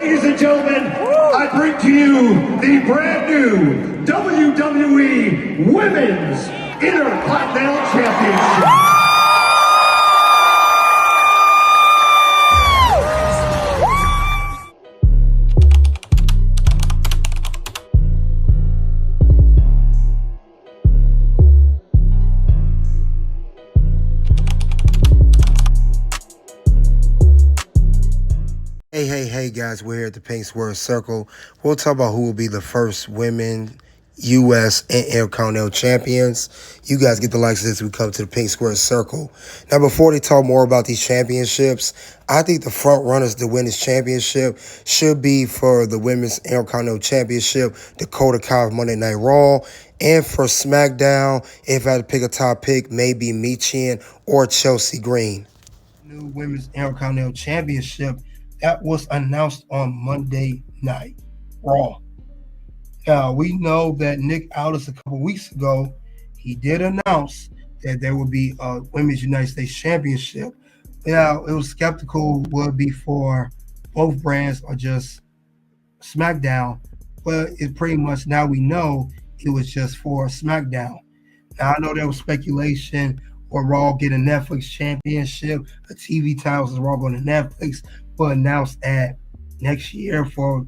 Ladies and gentlemen, I bring to you the brand new WWE Women's Intercontinental Championship. Hey guys, we're here at the Pink Square Circle. We'll talk about who will be the first women U.S. and Intercontinental Champions. You guys get the likes of this as we come to the Pink Square Circle. Now, before they talk more about these championships, I think the front runners to win this championship should be for the Women's Intercontinental Championship, Dakota Kai of Monday Night Raw, and for SmackDown, if I had to pick a top pick, maybe Michin or Chelsea Green. New Women's Intercontinental Championship that was announced on Monday Night Raw. Now, we know that Nick Aldis a couple weeks ago, he did announce that there would be a Women's United States Championship. Now, it was skeptical would it be for both brands or just SmackDown, but it pretty much now we know it was just for SmackDown. Now, I know there was speculation or Raw get a Netflix championship, the TV titles is Raw going to Netflix, but announced at next year for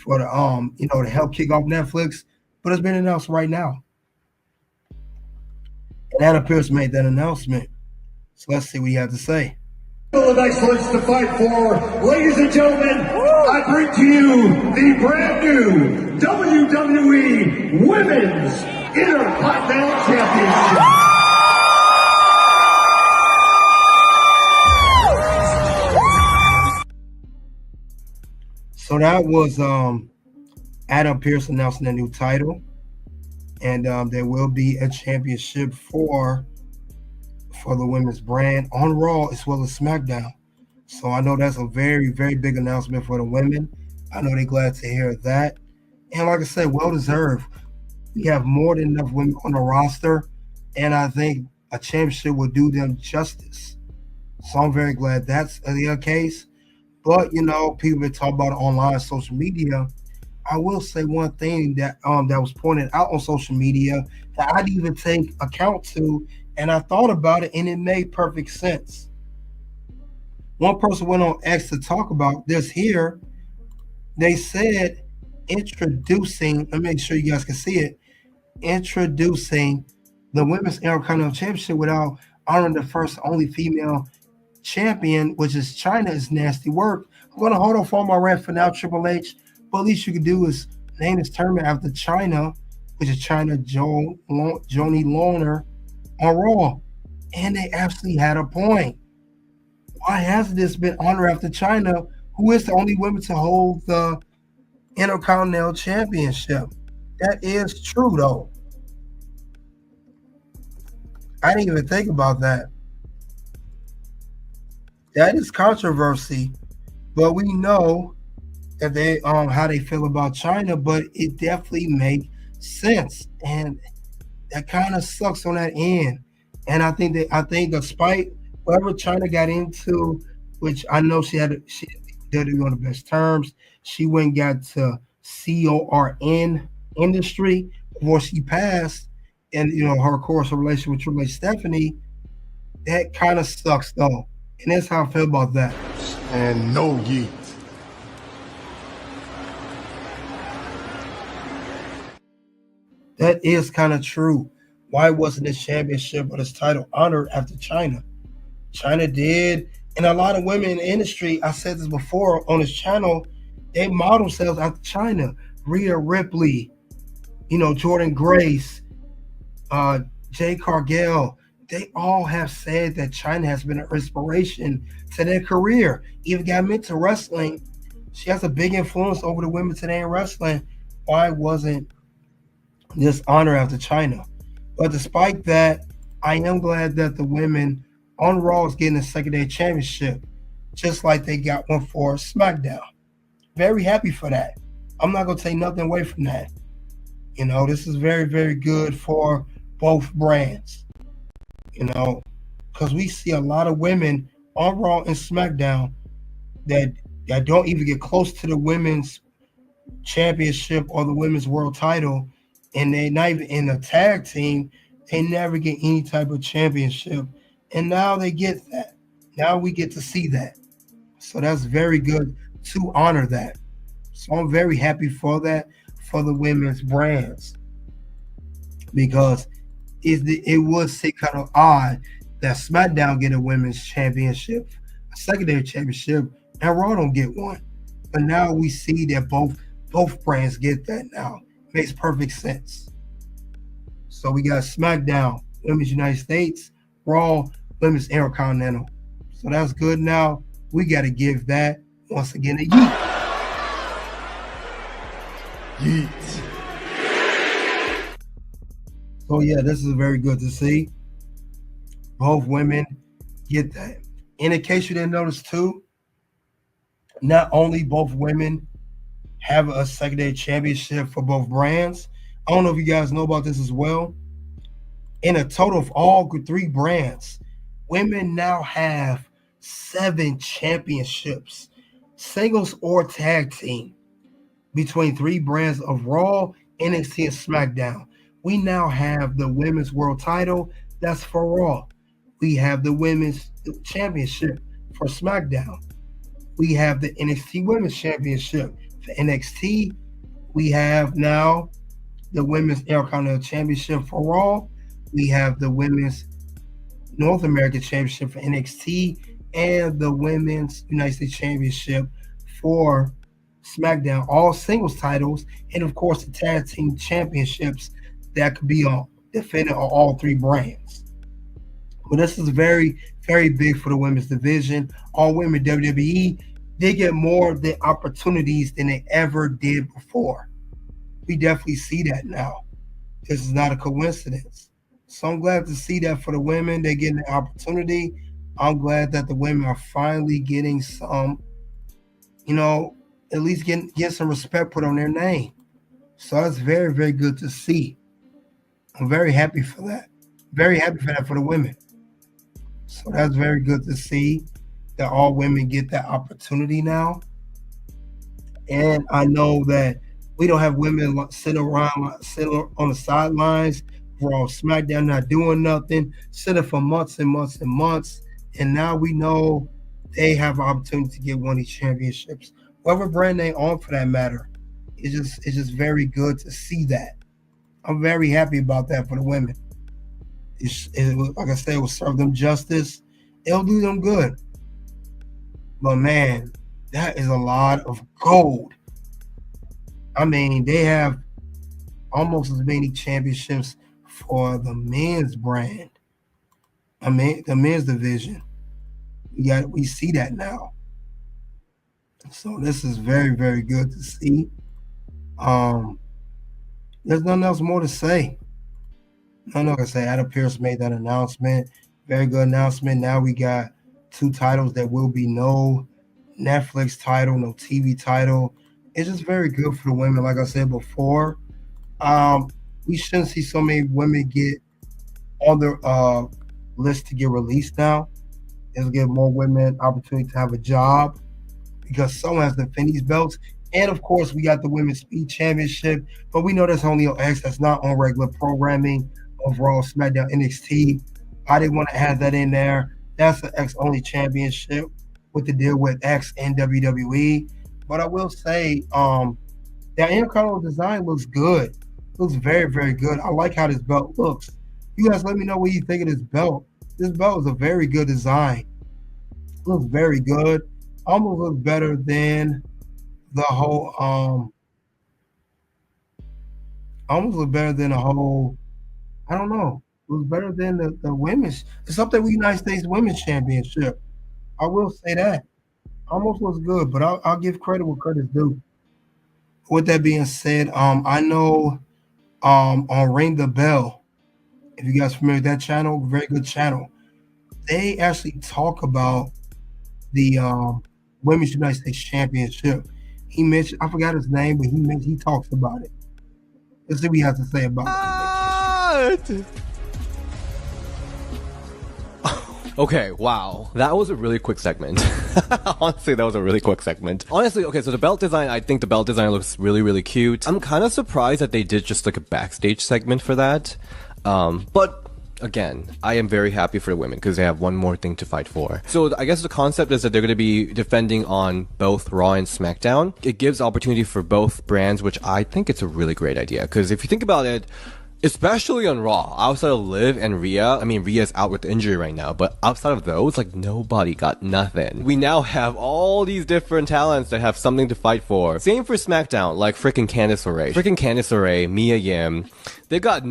the to help kick off Netflix, but it's been announced right now. And Pearce made that announcement. So let's see what he had to say. Of excellence to fight for, ladies and gentlemen, I bring to you the brand new WWE Women's Intercontinental Championship. So that was Adam Pearce announcing a new title, and there will be a championship for the women's brand on Raw as well as SmackDown. So I know that's a very, very big announcement for the women. I know they're glad to hear that. And like I said, well deserved. We have more than enough women on the roster, and I think a championship will do them justice. So I'm very glad that's the case. But, people been talking about it online, social media. I will say one thing that was pointed out on social media that I didn't even take account to, and I thought about it, and it made perfect sense. One person went on X to talk about this here. They said introducing, let me make sure you guys can see it, introducing the Women's Intercontinental Championship without honoring the first only female champion, which is China, is nasty work. I'm going to hold off on my rant for now, Triple H, but at least you could do is name this tournament after China, which is China Joni Lohner on Raw. And they absolutely had a point. Why hasn't this been honored after China, who is the only woman to hold the Intercontinental Championship? That is true, though. I didn't even think about that. That is controversy, but we know that they how they feel about China, but it definitely makes sense, and that kind of sucks on that end. And I think despite whatever China got into, which I know she did it on the best terms, she went and got to CORN industry before she passed, and her course of relationship with Triple H Stephanie. That kind of sucks though. And that's how I feel about that. And no yeet. That is kind of true. Why wasn't this championship or this title honored after China? China did, and a lot of women in the industry, I said this before on this channel, they model themselves after China. Rhea Ripley, Jordan Grace, Jade Cargill, they all have said that China has been an inspiration to their career. Even got me into wrestling. She has a big influence over the women today in wrestling. Why wasn't this honor after China? But despite that, I am glad that the women on Raw is getting a secondary championship, just like they got one for SmackDown. Very happy for that. I'm not going to take nothing away from that. This is very, very good for both brands. Because we see a lot of women on Raw and SmackDown that that don't even get close to the women's championship or the women's world title, and they not even in a tag team, they never get any type of championship. And now they get that. Now we get to see that. So that's very good to honor that. So I'm very happy for that for the women's brands, because it would seem kind of odd that SmackDown get a women's championship, a secondary championship, and Raw don't get one. But now we see that both brands get that now. Makes perfect sense. So we got SmackDown, Women's United States, Raw, Women's Intercontinental. So that's good now. We got to give that, once again, a yeet. Yeet. So yeah, this is very good to see. Both women get that. And in case you didn't notice too, not only both women have a secondary championship for both brands. I don't know if you guys know about this as well. In a total of all three brands, women now have 7 championships, singles or tag team, between 3 brands of Raw, NXT, and SmackDown. We now have the women's world title, that's for Raw. We have the women's championship for SmackDown. We have the NXT Women's Championship for NXT. We have now the Women's Intercontinental Championship for Raw. We have the Women's North American Championship for NXT and the Women's United States Championship for SmackDown. All singles titles, and of course the tag team championships that could be defended on all 3 brands. But this is very, very big for the women's division. All women WWE, they get more of the opportunities than they ever did before. We definitely see that now. This is not a coincidence. So I'm glad to see that for the women. They're getting the opportunity. I'm glad that the women are finally getting some, at least getting some respect put on their name. So that's very, very good to see. I'm very happy for that. Very happy for that for the women. So that's very good to see that all women get that opportunity now. And I know that we don't have women sitting on the sidelines, Raw, SmackDown, not doing nothing, sitting for months and months and months. And now we know they have an opportunity to get one of these championships. Whatever brand they on, for that matter. It's just very good to see that. I'm very happy about that for the women. Like I said, it will serve them justice. It'll do them good. But man, that is a lot of gold. I mean, they have almost as many championships for the men's brand. I mean, the men's division. We see that now. So this is very, very good to see. There's nothing else more to say. I'm not gonna say Adam Pearce made that announcement. Very good announcement. Now we got 2 titles. There will be no Netflix title, no TV title. It's just very good for the women. Like I said before, we shouldn't see so many women get on their list to get released now. It'll give more women opportunity to have a job because someone has to defend these belts. And of course, we got the Women's Speed Championship, but we know that's only on X. That's not on regular programming of Raw, SmackDown, NXT. I didn't want to have that in there. That's the X only championship with the deal with X and WWE. But I will say, that Intercontinental design looks good. It looks very, very good. I like how this belt looks. You guys let me know what you think of this belt. This belt is a very good design. It looks very good. Almost looks better than the whole I don't know. It was better than the women's. It's up there with United States Women's Championship. I will say that. Almost looks good, but I'll give credit where credit's due. With that being said, I know on Ring the Bell, if you guys are familiar with that channel, very good channel. They actually talk about the Women's United States Championship. He mentioned, I forgot his name, but he talks about it. Let's see what he has to say about it. Okay, wow. That was a really quick segment. Honestly, that was a really quick segment. Honestly, okay, so the belt design, I think the belt design looks really, really cute. I'm kind of surprised that they did just like a backstage segment for that. But again, I am very happy for the women because they have one more thing to fight for. So I guess the concept is that they're going to be defending on both Raw and SmackDown. It gives opportunity for both brands, which I think it's a really great idea. Because if you think about it, especially on Raw, outside of Liv and Rhea, I mean, Rhea's out with injury right now, but outside of those, like, nobody got nothing. We now have all these different talents that have something to fight for. Same for SmackDown, like freaking Candice LeRae, Mia Yim. They got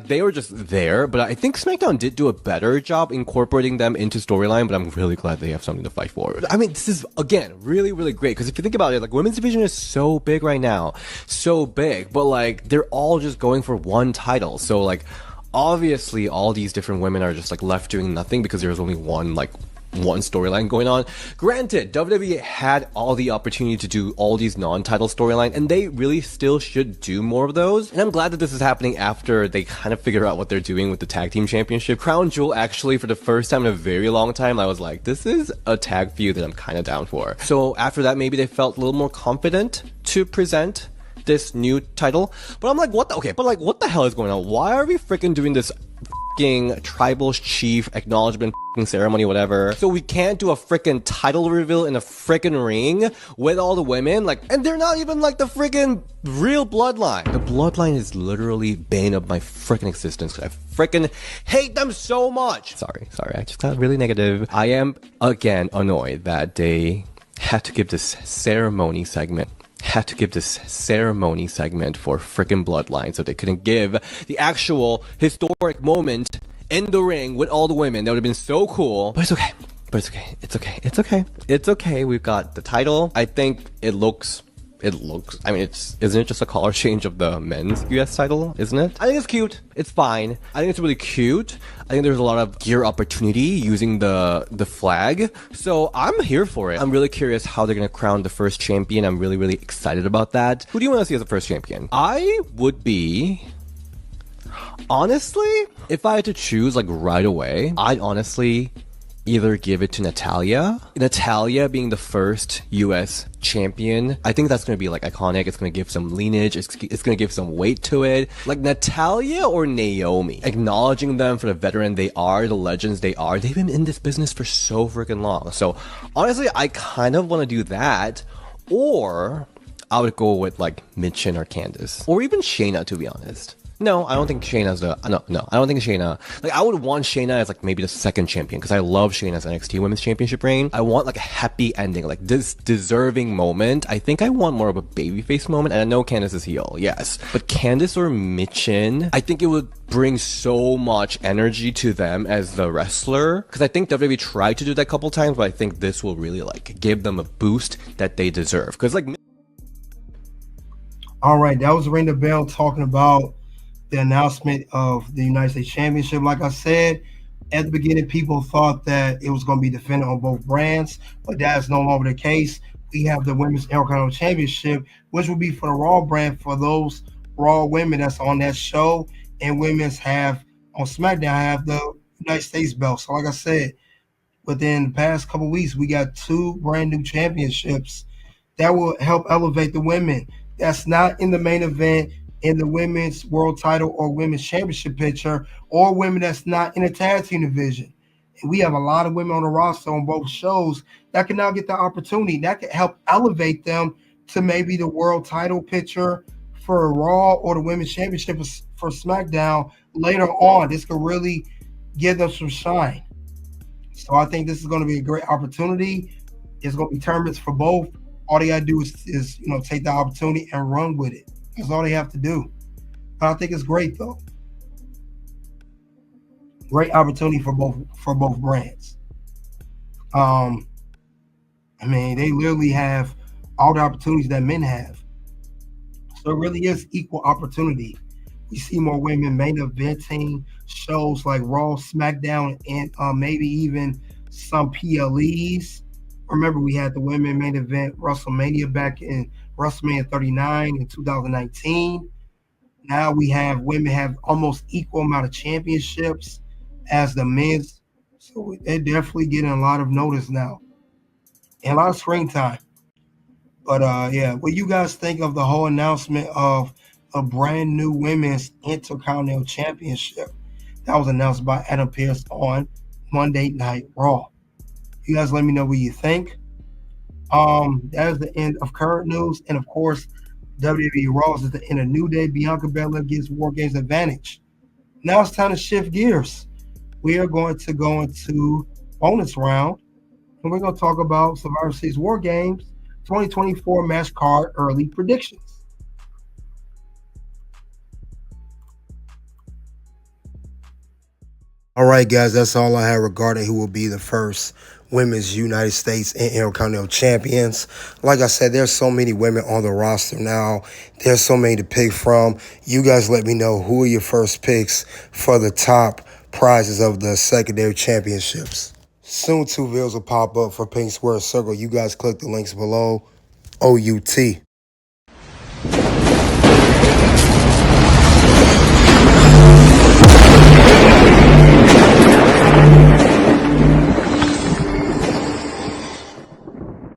they were just there, but I think SmackDown did do a better job incorporating them into storyline, but I'm really glad they have something to fight for. I mean, this is, again, really, really great, because if you think about it, like, women's division is so big right now. So big, but, like, they're all just going for one title. So, like, obviously, all these different women are just, like, left doing nothing because there's only one storyline going on. Granted, WWE had all the opportunity to do all these non-title storyline, and they really still should do more of those. And I'm glad that this is happening after they kind of figure out what they're doing with the tag team championship. Crown Jewel, actually, for the first time in a very long time, I was like, this is a tag feud that I'm kind of down for. So after that, maybe they felt a little more confident to present this new title. But I'm like, what the hell is going on? Why are we freaking doing this tribal chief acknowledgement ceremony, whatever? So we can't do a freaking title reveal in a freaking ring with all the women, like, and they're not even like the freaking real bloodline. The bloodline is literally bane of my freaking existence. I freaking hate them so much. Sorry, I just got really negative. I am again annoyed that they had to give this ceremony segment for freaking bloodline, so they couldn't give the actual historic moment in the ring with all the women. That would have been so cool. But it's okay. We've got the title. I think it looks, I mean, isn't it just a color change of the men's US title, isn't it? I think it's cute. It's fine. I think it's really cute. I think there's a lot of gear opportunity using the flag. So I'm here for it. I'm really curious how they're going to crown the first champion. I'm really, really excited about that. Who do you want to see as the first champion? I would be, honestly, if I had to choose like right away, I'd honestly either give it to Natalya. Natalya being the first US champion, I think that's going to be like iconic. It's going to give some lineage. It's going to give some weight to it. Like Natalya or Naomi, acknowledging them for the veteran they are, the legends they are. They've been in this business for so freaking long. So honestly, I kind of want to do that. Or I would go with like Michin or Candice, or even Shayna, to be honest. No, I don't think Shayna's I don't think Shayna, like, I would want Shayna as like maybe the second champion, because I love Shayna's NXT Women's Championship reign. I want like a happy ending, like this deserving moment. I think I want more of a babyface moment, and I know Candice is heel, yes. But Candice or Michin, I think it would bring so much energy to them as the wrestler, because I think WWE tried to do that a couple times, but I think this will really like give them a boost that they deserve. Because like, all right, that was Ring the Bell talking about the announcement of the United States Championship. Like I said, at the beginning, people thought that it was going to be defended on both brands, but that's no longer the case. We have the Women's Intercontinental Championship, which will be for the Raw brand, for those Raw women that's on that show, and women's have on SmackDown have the United States belt. So like I said, within the past couple of weeks, we got 2 brand new championships that will help elevate the women. That's not in the main event, in the women's world title or women's championship picture, or women that's not in a tag team division. And we have a lot of women on the roster on both shows that can now get the opportunity. That could help elevate them to maybe the world title picture for Raw or the women's championship for SmackDown later on. This could really give them some shine. So I think this is going to be a great opportunity. It's going to be tournaments for both. All they got to do is take the opportunity and run with it. That's all they have to do. But I think it's great, though. Great opportunity for both brands. I mean, they literally have all the opportunities that men have. So it really is equal opportunity. We see more women main eventing shows like Raw, SmackDown, and maybe even some PLEs. Remember, we had the women main event WrestleMania back in WrestleMania 39 in 2019. Now we have women have almost equal amount of championships as the men's So they're definitely getting a lot of notice now and a lot of screen time. But yeah, what you guys think of the whole announcement of a brand new women's Intercontinental Championship that was announced by Adam Pearce on Monday Night Raw? You guys let me know what you think. That is the end of current news, and of course, WWE Raw is at the end of New Day. Bianca Belair gives War Games advantage. Now it's time to shift gears. We are going to go into bonus round, and we're going to talk about Survivor Series War Games 2024 match card early predictions. All right, guys, that's all I have regarding who will be the first Women's United States and Intercontinental Champions. Like I said, there's so many women on the roster now. There's so many to pick from. You guys let me know who are your first picks for the top prizes of the secondary championships. Soon, 2 videos will pop up for Pink Square Circle. You guys click the links below. OUT.